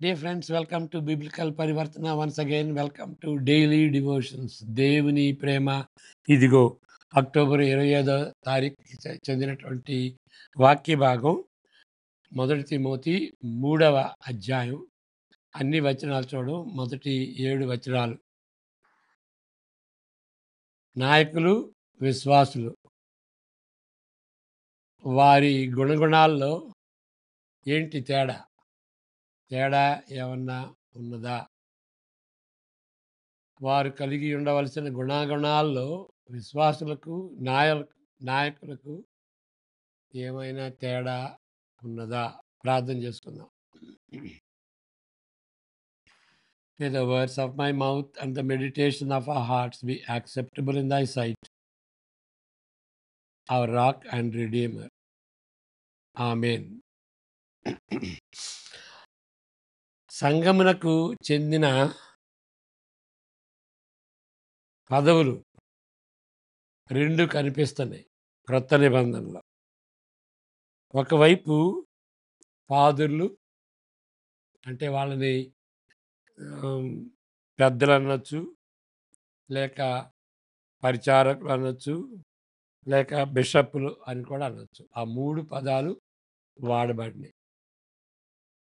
Dear friends, welcome to Biblical Parivartana. Once again, welcome to Daily Devotions. దేవుని ప్రేమ ఇదిగో October 25వ తారీఖుకి చెందినటువంటి వాక్య భాగం మొదటి తిమోతి 3వ అధ్యాయం. అన్ని వచనాలు చూడడం. మొదటి 7 వచనాలు. నాయకులు, విశ్వాసులు వారి గుణగుణాల్లో ఏంటి తేడా? తేడా ఏమన్నా ఉన్నదా? వారు కలిగి ఉండవలసిన గుణగణాల్లో విశ్వాసులకు, నాయకులకు ఏమైనా తేడా ఉన్నదా? ప్రార్థన చేసుకుందాం. May the words of my mouth and the meditation of our hearts be acceptable in thy sight, our rock and redeemer. ఆమేన్. సంఘమునకు చెందిన పదవులు 2 కనిపిస్తున్నాయి క్రొత్త నిబంధనలో. ఒకవైపు పాదుర్లు, అంటే వాళ్ళని పెద్దలు అనొచ్చు, లేక పరిచారకులు అనొచ్చు, లేక బిషప్పులు అని కూడా అనొచ్చు. ఆ 3 పదాలు వాడబడినాయి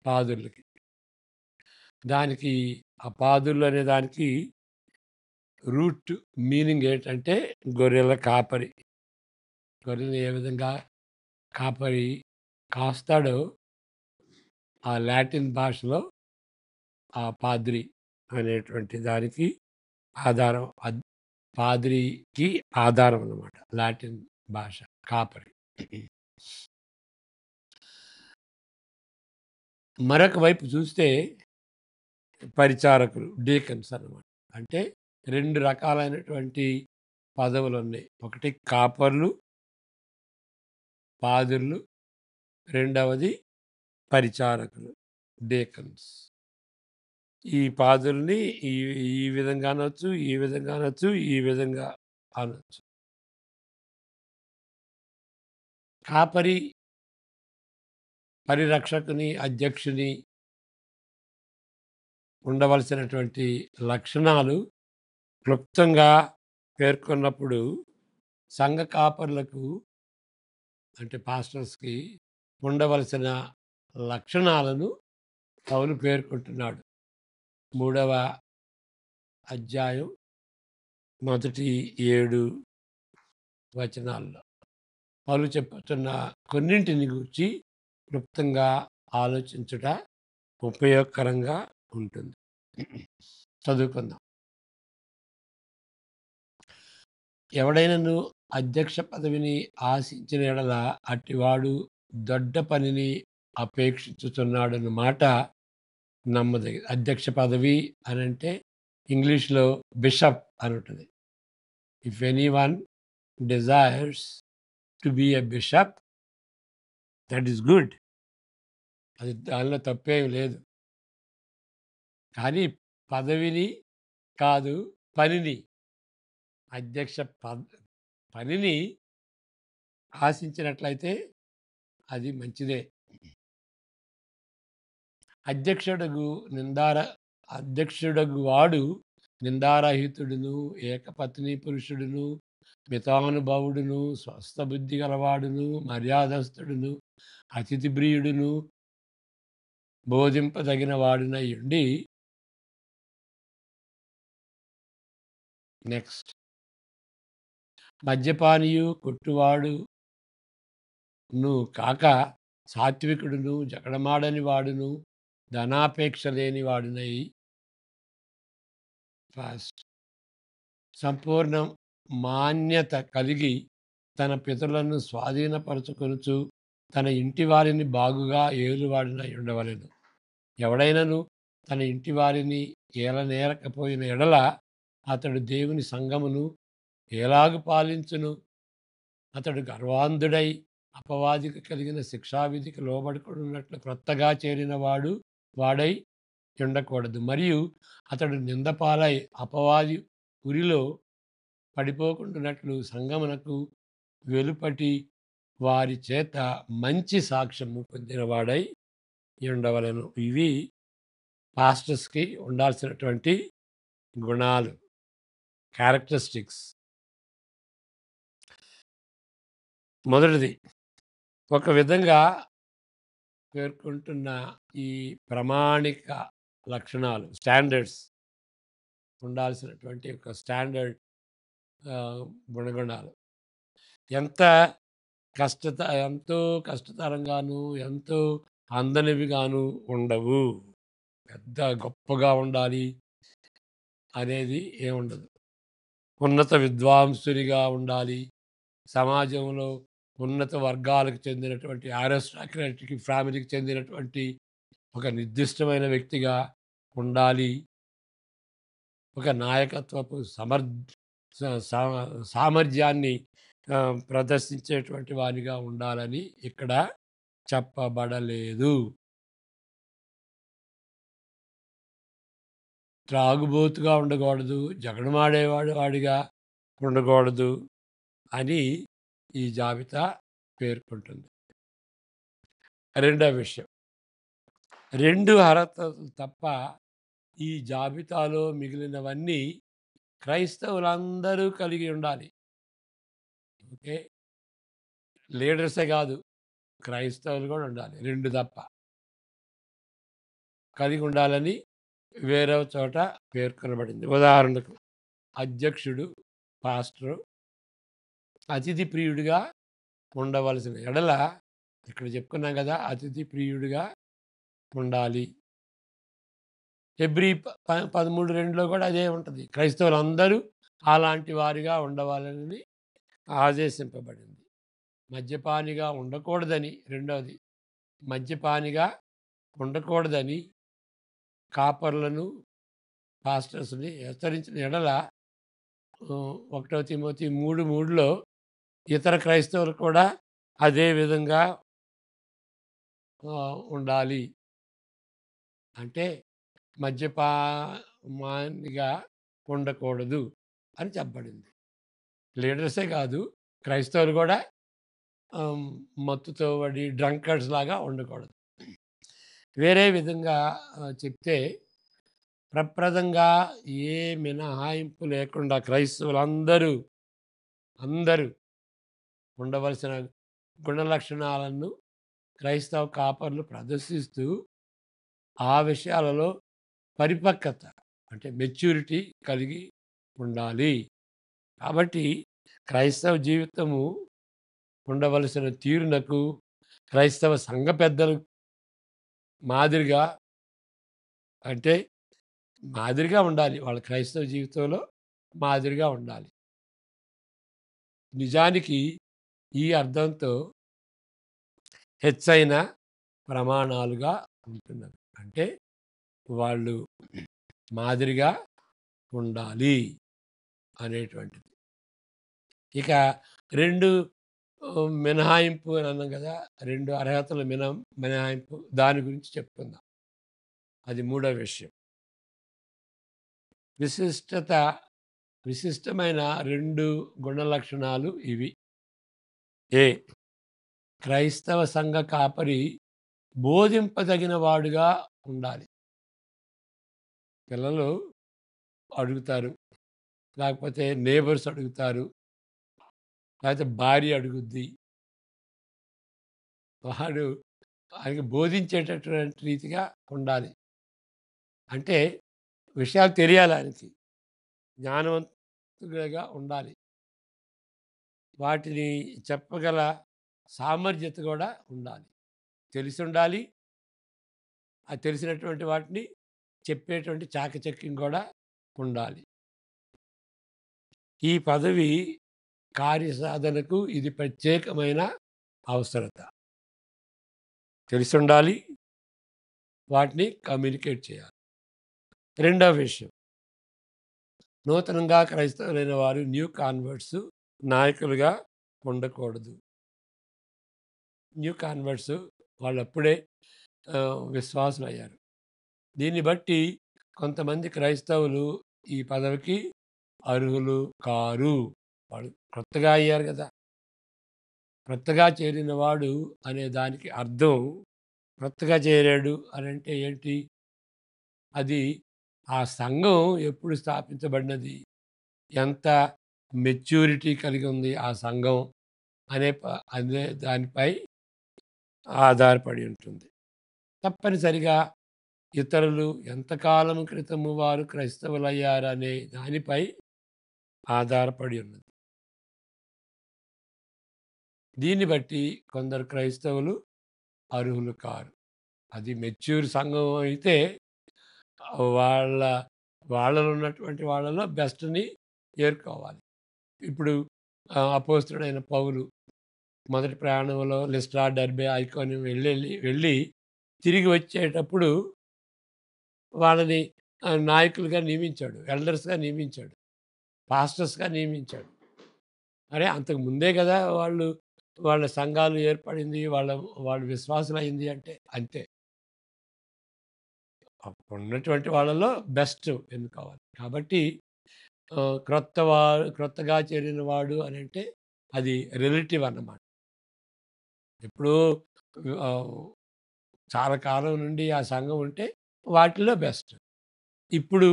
పాదుర్లకి. దానికి ఆ పాదుర్లు అనే దానికి రూట్ మీనింగ్ ఏంటంటే గొర్రెల కాపరి. గొర్రెలు ఏ విధంగా కాపరి కాస్తాడో ఆ లాటిన్ భాషలో ఆ పాద్రి అనేటువంటి దానికి ఆధారం. పాద్రికి ఆధారం అన్నమాట లాటిన్ భాష కాపరి. మరొక వైపు చూస్తే పరిచారకులు, డీకన్స్ అన్నమాట. అంటే 2 రకాలైనటువంటి పదవులు ఉన్నాయి. ఒకటి కాపర్లు, పాదుర్లు, రెండవది పరిచారకులు, డీకన్స్. ఈ పాదుల్ని ఈ ఈ విధంగా అనొచ్చు, ఈ విధంగా అనొచ్చు, ఈ విధంగా అనొచ్చు. కాపరి, పరిరక్షకుని, అధ్యక్షుని ఉండవలసినటువంటి లక్షణాలు క్లుప్తంగా పేర్కొన్నప్పుడు సంఘ కాపరులకు, అంటే పాస్టర్స్‌కి ఉండవలసిన లక్షణాలను పౌలు పేర్కొంటున్నాడు. 3వ అధ్యాయం మొదటి 7 వచనాల్లో. పౌలు చెప్పుతున్న కొన్నింటిని గూర్చి క్లుప్తంగా ఆలోచించుట ఉపయోగకరంగా ఉంటుంది. చదువుకుందాం. ఎవడైనను అధ్యక్ష పదవిని ఆశించిన యెడల అట్టివాడు దొడ్డ పనిని అపేక్షించుచున్నాడన్న మాట నమ్మదగినది. అధ్యక్ష పదవి అనంటే ఇంగ్లీష్‌లో బిషప్ అని ఉంటది. If anyone desires to be a bishop, that is good. అది దానిలో తప్పేమి లేదు. కానీ పదవిని కాదు, పనిని, అధ్యక్ష పనిని ఆశించినట్లయితే అది మంచిదే. అధ్యక్షుడగు వాడు నిందారహితుడును, ఏకపత్ని పురుషుడును, మితానుభవుడును, స్వస్థ బుద్ధి గలవాడును, మర్యాదస్తుడును, అతిథి ప్రియుడును, బోధింపదగిన వాడునై ఉండి, నెక్స్ట్, మద్యపానియు, కొట్టువాడును కాక సాత్వికుడును, జగడమాడని వాడును, ధనాపేక్ష లేని వాడునై, ఫస్ట్, సంపూర్ణ మాన్యత కలిగి తన పితరులను స్వాధీనపరచుకొనుచు తన ఇంటి వారిని బాగుగా ఏలువాడినై ఉండవలెను. ఎవడైనను తన ఇంటి వారిని ఏలనేరకపోయిన ఎడల అతడు దేవుని సంఘమును ఎలాగు పాలించును? అతడు గర్వాంధుడై అపవాదికి కలిగిన శిక్షావిధికి లోబడుకున్నట్లు క్రొత్తగా చేరిన వాడై ఉండకూడదు. మరియు అతడు నిందపాలై అపవాది ఉరిలో పడిపోకుండానట్లు సంగమునకు వెలుపటి వారి చేత మంచి సాక్ష్యము పొందినవాడై ఉండవలెను. ఇవి పాస్టర్స్‌కి ఉండాల్సినటువంటి గుణాలు, క్యారెక్టరిస్టిక్స్. మొదటిది, ఒక విధంగా పేర్కొంటున్న ఈ ప్రామాణిక లక్షణాలు, స్టాండర్డ్స్, ఉండాల్సినటువంటి ఒక స్టాండర్డ్ ఆహ్, గుణగణాలు. ఎంత ఎంతో కష్టతరంగాను, ఎంతో అందనివిగాను ఉండవు. పెద్ద గొప్పగా ఉండాలి అనేది ఏముండదు. ఉన్నత విద్వాంసునిగా ఉండాలి. సమాజంలో ఉన్నత వర్గాలకు చెందినటువంటి అరిస్టాక్రాటిక్ ఫ్యామిలీకి చెందినటువంటి ఒక నిర్దిష్టమైన వ్యక్తిగా ఉండాలి. ఒక నాయకత్వపు స సా సామర్థ్యాన్ని ప్రదర్శించేటువంటి వానిగా ఉండాలని ఇక్కడ చెప్పబడలేదు. త్రాగుబోతుగా ఉండకూడదు, వాడిగా ఉండకూడదు అని ఈ జాబితా పేర్కొంటుంది. రెండో విషయం, 2 అర్హతలు తప్ప ఈ జాబితాలో మిగిలినవన్నీ క్రైస్తవులందరూ కలిగి ఉండాలి. ఓకే. లీడర్సే కాదు, క్రైస్తవులు కూడా ఉండాలి. 2 తప్ప కలిగి ఉండాలని వేరే చోట పేర్కొనబడింది. ఉదాహరణకు అధ్యక్షుడు, పాస్టరు అతిథి ప్రియుడిగా ఉండవలసిన ఎడల, ఇక్కడ చెప్పుకున్నాం కదా, అతిథి ప్రియుడిగా ఉండాలి. హెబ్రీ 13:2లో కూడా అదే ఉంటుంది. క్రైస్తవులందరూ అలాంటి వారిగా ఉండవాలని ఆదేశింపబడింది. మద్యపానిగా ఉండకూడదని, రెండవది మద్యపానిగా ఉండకూడదని కాపర్లను, పాస్టర్స్‌ని హెచ్చరించిన ఎడల 1 తిమోతి 3:3లో ఇతర క్రైస్తవులు కూడా అదే విధంగా ఉండాలి. అంటే మద్యపానిగా ఉండకూడదు అని చెప్పబడింది. లీడర్సే కాదు, క్రైస్తవులు కూడా మత్తుతో పడి డ్రంకర్స్ లాగా ఉండకూడదు. వేరే విధంగా చెప్తే, ప్రప్రదంగా ఏ మినహాయింపు లేకుండా క్రైస్తవులందరూ అందరూ ఉండవలసిన గుణ లక్షణాలను క్రైస్తవ కాపర్లు ప్రదర్శిస్తూ ఆ విషయాలలో పరిపక్వత, అంటే మెచ్యూరిటీ కలిగి ఉండాలి. కాబట్టి క్రైస్తవ జీవితము ఉండవలసిన తీరునకు క్రైస్తవ సంఘ పెద్దలు మాదిరిగా, అంటే మాదిరిగా ఉండాలి. వాళ్ళ క్రైస్తవ జీవితంలో మాదిరిగా ఉండాలి. నిజానికి ఈ అర్థంతో హెచ్చైన ప్రమాణాలుగా ఉంటున్నవి. అంటే వాళ్ళు మాదిరిగా ఉండాలి అనేటువంటిది. ఇక 2 మినహాయింపు అని అన్నాం కదా! 2 అర్హతల మినహాయింపు దాని గురించి చెప్పుకుందాం. అది మూడో విషయం. విశిష్టమైన 2 గుణ లక్షణాలు ఇవి. ఏ, క్రైస్తవ సంఘ కాపరి బోధింపదగిన వాడుగా ఉండాలి. పిల్లలు అడుగుతారు, లేకపోతే నేబర్స్ అడుగుతారు, లేకపోతే భార్య అడుగుద్ది. వాడు ఆయనకి బోధించేటటువంటి రీతిగా ఉండాలి. అంటే విషయాలు తెలియాలి ఆయనకి. జ్ఞానవంతుడిగా ఉండాలి. వాటిని చెప్పగల సామర్థ్యత కూడా ఉండాలి. తెలిసుండాలి. ఆ తెలిసినటువంటి వాటిని చెప్పేటువంటి చాకచక్యం కూడా ఉండాలి. ఈ పదవి కార్యసాధనకు ఇది ప్రత్యేకమైన అవసరత. తెలిసుండాలి. వాటిని కమ్యూనికేట్ చేయాలి. రెండవ విషయం, నూతనంగా క్రైస్తవులైన వారు న్యూ కాన్వర్ట్స్ నాయకులుగా ఉండకూడదు. న్యూ కాన్వర్ట్స్ వాళ్ళప్పుడే విశ్వాసులయ్యారు. దీన్ని బట్టి కొంతమంది క్రైస్తవులు ఈ పదవికి అర్హులు కారు. వాళ్ళు కొత్తగా అయ్యారు కదా! కొత్తగా చేరిన వాడు అనే దానికి అర్థం, కొత్తగా చేరాడు అని అంటే ఏంటి? అది ఆ సంఘం ఎప్పుడు స్థాపించబడినది, ఎంత మెచ్యూరిటీ కలిగి ఉంది ఆ సంఘం అనే దానిపై ఆధారపడి ఉంటుంది. తప్పనిసరిగా ఇతరులు ఎంతకాలం క్రితము వారు క్రైస్తవులయ్యారనే దానిపై ఆధారపడి ఉన్నది. దీన్ని బట్టి కొందరు క్రైస్తవులు అర్హులు కారు. అది మెచ్యూర్ సంఘం అయితే వాళ్ళ వాళ్ళలో ఉన్నటువంటి వాళ్ళలో బెస్ట్‌ని ఏరుకోవాలి. ఇప్పుడు అపోస్తలుడైన పౌలు మొదటి ప్రయాణంలో లిస్ట్రా, డెర్బే, ఐకోనియం వెళ్ళి తిరిగి వచ్చేటప్పుడు వాళ్ళని నాయకులుగా నియమించాడు. ఎల్డర్స్‌గా నియమించాడు. పాస్టర్స్‌గా నియమించాడు. అరే! అంతకు ముందే గదా! వాళ్ళ సంఘాలు ఏర్పడింది. వాళ్ళు విశ్వాసులయింది అంటే అంతే. అప్పుడున్నటువంటి వాళ్ళలో బెస్ట్ ఎన్నుకోవాలి. కాబట్టి క్రొత్తగా చేరిన వాడు అనంటే అది రిలేటివ్ అన్నమాట. ఎప్పుడో ఆహ్, చాలా కాలం నుండి ఆ సంఘం ఉంటే వాటిలో బెస్ట్. ఇప్పుడు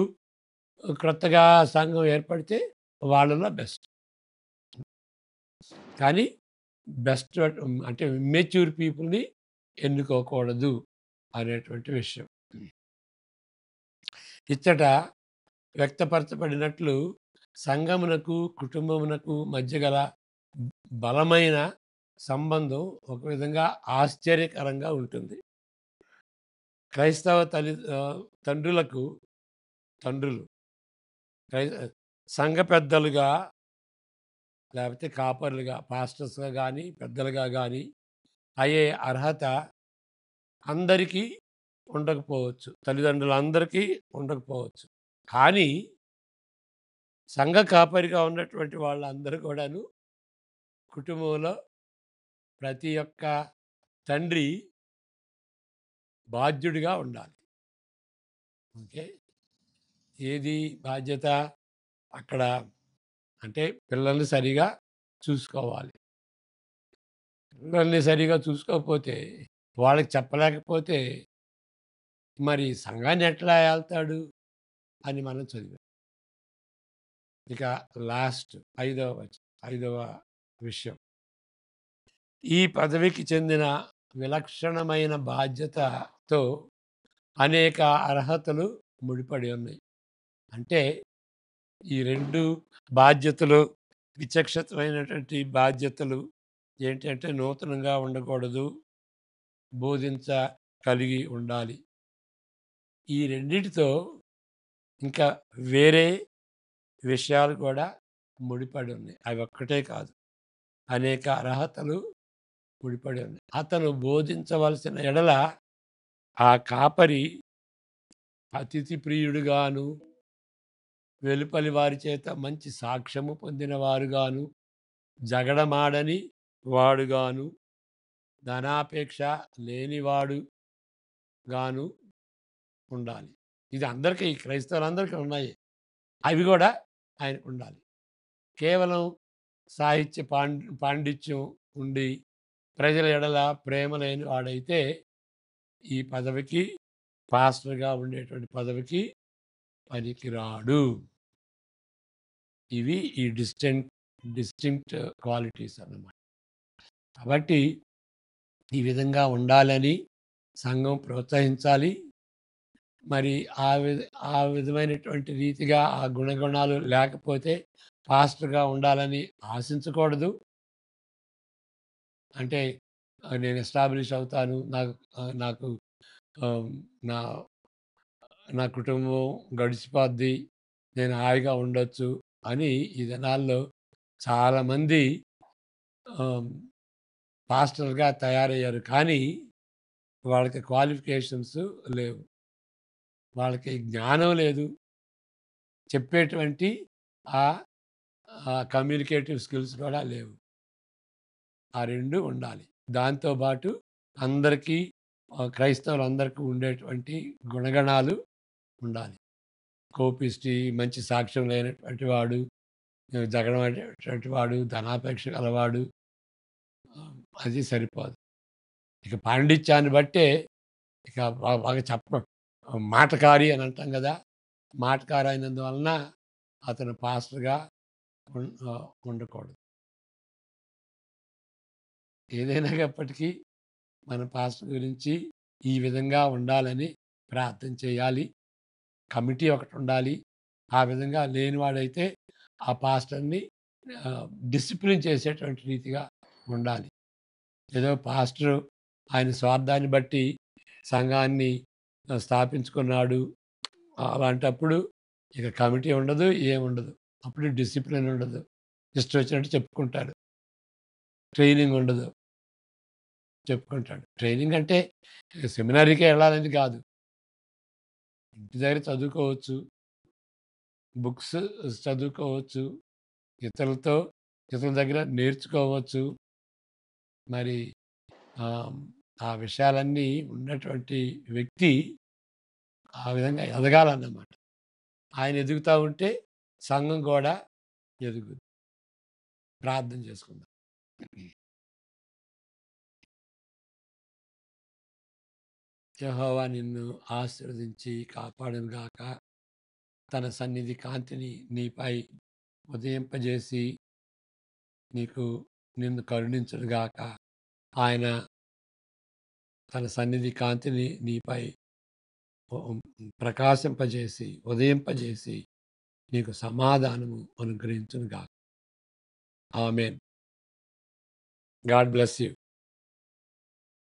క్రొత్తగా సంఘం ఏర్పడితే వాళ్ళలో బెస్ట్. కానీ బెస్ట్ అంటే మెచ్యూర్ పీపుల్‌ని ఎన్నుకోకూడదు అనేటువంటి విషయం. ఇచ్చట వ్యక్తపరచబడినట్లు సంఘమునకు, కుటుంబమునకు మధ్య గల బలమైన సంబంధం ఒక విధంగా ఆశ్చర్యకరంగా ఉంటుంది. క్రైస్తవ తండ్రులకు తండ్రులు క్రై సంఘ పెద్దలుగా లేకపోతే కాపరులుగా, పాస్టర్స్‌గా గానీ, పెద్దలుగా గానీ అయ్యే అర్హత అందరికీ ఉండకపోవచ్చు. తల్లిదండ్రులందరికీ ఉండకపోవచ్చు. కానీ సంఘ కాపరిగా ఉన్నటువంటి వాళ్ళందరూ కూడాను కుటుంబంలో ప్రతి ఒక్క తండ్రి బాధ్యుడిగా ఉండాలి. ఓకే. ఏది బాధ్యత? అక్కడ అంటే పిల్లల్ని సరిగా చూసుకోవాలి. పిల్లల్ని సరిగా చూసుకోకపోతే, వాళ్ళకి చెప్పలేకపోతే మరి సంఘాన్ని ఎట్లా ఏళ్తాడు అని మనం చదివాం. ఇక లాస్ట్ ఐదవ విషయం. ఈ పదవికి చెందిన విలక్షణమైన బాధ్యతతో అనేక అర్హతలు ముడిపడి ఉన్నాయి. అంటే ఈ 2 బాధ్యతలు విచక్షితమైనటువంటి బాధ్యతలు ఏంటంటే నూతనంగా ఉండకూడదు. బోధించ కలిగి ఉండాలి. ఈ రెండిటితో ఇంకా వేరే విషయాలు కూడా ముడిపడి ఉన్నాయి. అవి ఒక్కటే కాదు. అనేక అర్హతలు ముడిపడి ఉన్నాయి. అతను బోధించవలసిన ఎడల ఆ కాపరి అతిథి ప్రియుడుగాను, వెలుపలి వారి చేత మంచి సాక్ష్యము పొందిన వారుగాను, జగడమాడని వాడుగాను, ధనాపేక్ష లేనివాడుగాను ఉండాలి. ఇది అందరికీ క్రైస్తవులందరికీ ఉన్నాయి. అవి గూడా ఆయనకుండాలి. కేవలం సాహిత్య పాండిత్యం ఉండి, ప్రజల ఎడల ప్రేమ లేని వాడైతే ఈ పదవికి పాస్టర్‌గా ఉండేటువంటి పదవికి పనికిరాడు. ఇవి ఈ డిస్టింక్ట్ క్వాలిటీస్ అన్నమాట. కాబట్టి ఈ విధంగా ఉండాలని సంఘం ప్రోత్సహించాలి. మరి ఆ విధ ఆ విధమైనటువంటి రీతిగా ఆ గుణగణాలు లేకపోతే పాస్టర్‌గా ఉండాలని ఆశించకూడదు. అంటే నేను ఎస్టాబ్లిష్ అవుతాను. నాకు ఆహ్, నా నా కుటుంబం గడిచిపోద్ది. నేను హాయిగా ఉండొచ్చు అని ఈ దినాల్లో చాలామంది ఆహ్, పాస్టర్‌గా తయారయ్యారు. కానీ వాళ్ళకి క్వాలిఫికేషన్స్ లేవు. వాళ్ళకి జ్ఞానం లేదు. చెప్పేటువంటి ఆహ్, కమ్యూనికేటివ్ స్కిల్స్ కూడా లేవు. ఆ 2 ఉండాలి. దాంతో పాటు అందరికీ క్రైస్తవులందరికీ ఉండేటువంటి గుణగణాలు ఉండాలి. కోపిష్టి, మంచి సాక్ష్యం లేనటువంటి వాడు, జగడమాడేటువంటి వాడు, ధనాపేక్ష గలవాడు ఆహ్, అది సరిపోదు. ఇక పాండిత్యాన్ని బట్టే ఇక బాగా మాటకారి అని అంటాం గదా! మాటకారి అయినందువలన అతను పాస్టర్‌గా ఉండకూడదు. ఏదైనప్పటికీ మన పాస్టర్ గురించి ఈ విధంగా ఉండాలని ప్రార్థన చేయాలి. కమిటీ ఒకటుండాలి. ఆ విధంగా లేనివాడైతే ఆ పాస్టర్‌ని డిసిప్లిన్ చేసేటువంటి రీతిగా ఉండాలి. ఏదో పాస్టరు ఆయన స్వార్థాన్ని బట్టి సంఘాన్ని స్థాపించుకున్నాడు. అలాంటప్పుడు ఇక కమిటీ ఉండదు, ఏముండదు. అప్పుడు డిసిప్లిన్ ఉండదు. ఇష్టం వచ్చినట్టు చెప్పుకుంటాడు. ట్రైనింగ్ ఉండదు. చెప్పుకుంటాడు. ట్రైనింగ్ అంటే సెమినారీకే ఎళ్ళాలని కాదు. ఇంటి దగ్గర చదువుకోవచ్చు. బుక్స్ చదువుకోవచ్చు. ఇతరులతో ఇతరుల దగ్గర నేర్చుకోవచ్చు. మరి ఆహ్, ఆ విషయాలన్నీ ఉన్నటువంటి వ్యక్తి ఆ విధంగా ఎదగాలన్నమాట. ఆయన ఎదుగుతా ఉంటే సంఘం గూడా ఎదుగుద్ది. ప్రార్థన చేసుకుందాం. యెహోవా నిన్ను ఆశీర్వదించి కాపాడును గాక. తన సన్నిధి కాంతిని నీపై ఉదయింపజేసి నీకు నిన్ను కరుణించును గాక. ఆయన తన సన్నిధి కాంతిని నీపై ప్రకాశింపజేసి, ఉదయింపజేసి నీకు సమాధానము అనుగ్రహించును గాక. ఆమేన్. God bless you.